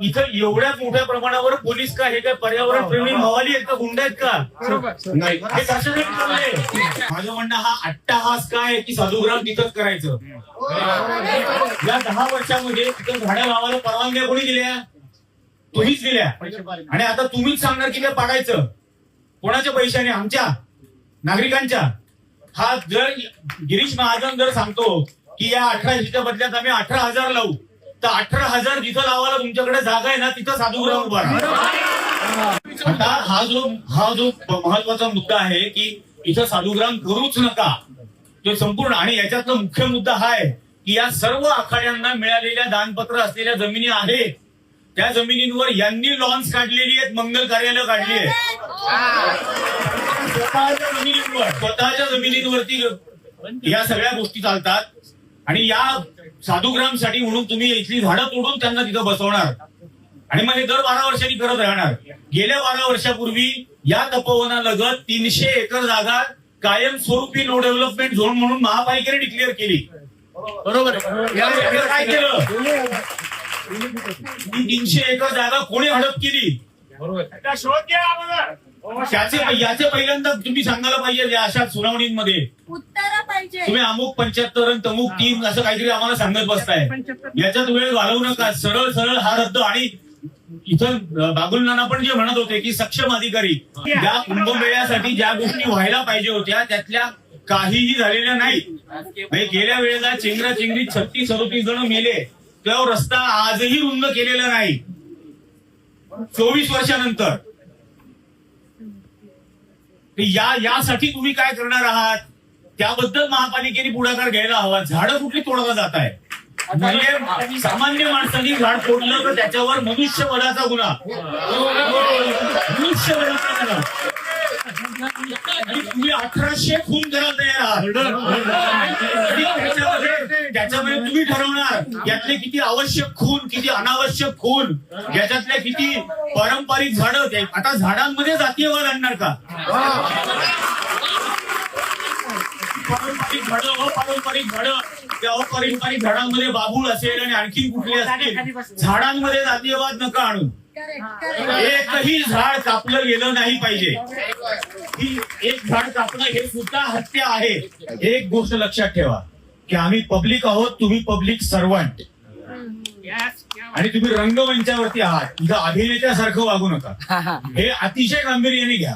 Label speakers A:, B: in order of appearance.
A: इथं एवढ्याच मोठ्या प्रमाणावर पोलीस का हे काय पर्यावरण प्रेमी मवाली आहेत का गुंड आहेत का नाही हे कशासाठी चाललंय माझं म्हणणं हा अट्टाहास काय की साधुग्राम तिथंच करायचं या 10 वर्षामध्ये तिथं झाडं लावायला परवानग्या कोणी दिल्या तुम्हीच दिल्या आणि आता तुम्हीच सांगणार की ते पाडायचं कोणाच्या पैशाने आमच्या नागरिकांच्या हा जर गिरीश महाजन जर सांगतो की या 1800च्या बदल्यात आम्ही 18,000 लावू तर 18,000 जिथं लावायला तुमच्याकडे जागा आहे ना तिथं साधुग्राम उभा आता हा जो महत्वाचा मुद्दा आहे की इथं साधुग्राम करूच नका तो संपूर्ण आणि याच्यातला मुख्य मुद्दा हा आहे की या सर्व आखाड्यांना मिळालेल्या दानपत्र असलेल्या जमिनी आहेत त्या जमिनींवर यांनी लॉन्स काढलेली आहेत मंगल कार्यालय काढली आहे स्वतःच्या जमिनींवरती या सगळ्या गोष्टी चालतात आणि या साधुग्रामसाठी म्हणून तुम्ही इथली झाडं तोडून त्यांना तिथं बसवणार आणि मग हे दर 12 वर्षांनी करत राहणार गेल्या 12 वर्षापूर्वी या तपोवनालगत 300 एकर जागा कायमस्वरूपी नो डेव्हलपमेंट झोन म्हणून महापालिकेने डिक्लेअर केली बरोबर काय केलं 300 एकर जागा कोणी हडप केली बरोबर शोध घ्या याचे पहिल्यांदा तुम्ही सांगायला पाहिजे अशा सुनावणींमध्ये
B: उत्तर पाहिजे
A: तुम्ही अमुक 75 आणि तमुक 3 असं काहीतरी आम्हाला सांगत बसताय याच्यात वेळ घालवू नका सरळ सरळ हा रद्द आणि इथं बाबुल नाना पण जे म्हणत होते की सक्षम अधिकारी या कुंभमेळ्यासाठी ज्या गोष्टी व्हायला पाहिजे होत्या त्यातल्या काहीही झालेल्या नाही गेल्या वेळेला चेंगराचेंगरीत 36-37 जण मेले तेव्हा रस्ता आजही रुंद केलेला नाही 24 वर्षानंतर यासाठी तुम्ही काय करणार आहात त्याबद्दल महापालिकेने पुढाकार घ्यायला हवा झाडं कुठली तोडला जात आहे म्हणजे सामान्य माणसांनी झाड तोडलं तर त्याच्यावर मनुष्यवधाचा गुन्हा मनुष्यवधाचा गुन्हा तुम्ही 1800 खून करायला तयार आहात त्याच्यामध्ये तुम्ही ठरवणार यातले किती आवश्यक खून किती अनावश्यक खून याच्यातल्या किती पारंपरिक झाडं आता झाडांमध्ये जातीयवाद आणणार का पारंपरिक झाडं अपारंपरिक झाडं त्या अपारंपरिक झाडांमध्ये बाबूळ असेल आणि आणखी कुठले असतील झाडांमध्ये जातीयवाद नका आणू एकही झाड कापलं गेलं नाही पाहिजे ही एक झाड कापणं हे सुद्धा हत्या आहे एक गोष्ट लक्षात ठेवा की आम्ही पब्लिक आहोत तुम्ही पब्लिक सर्वंट आणि तुम्ही रंगमंचावरती आहात इथं अभिनेत्यासारखं वागू नका हे अतिशय गांभीर्याने घ्या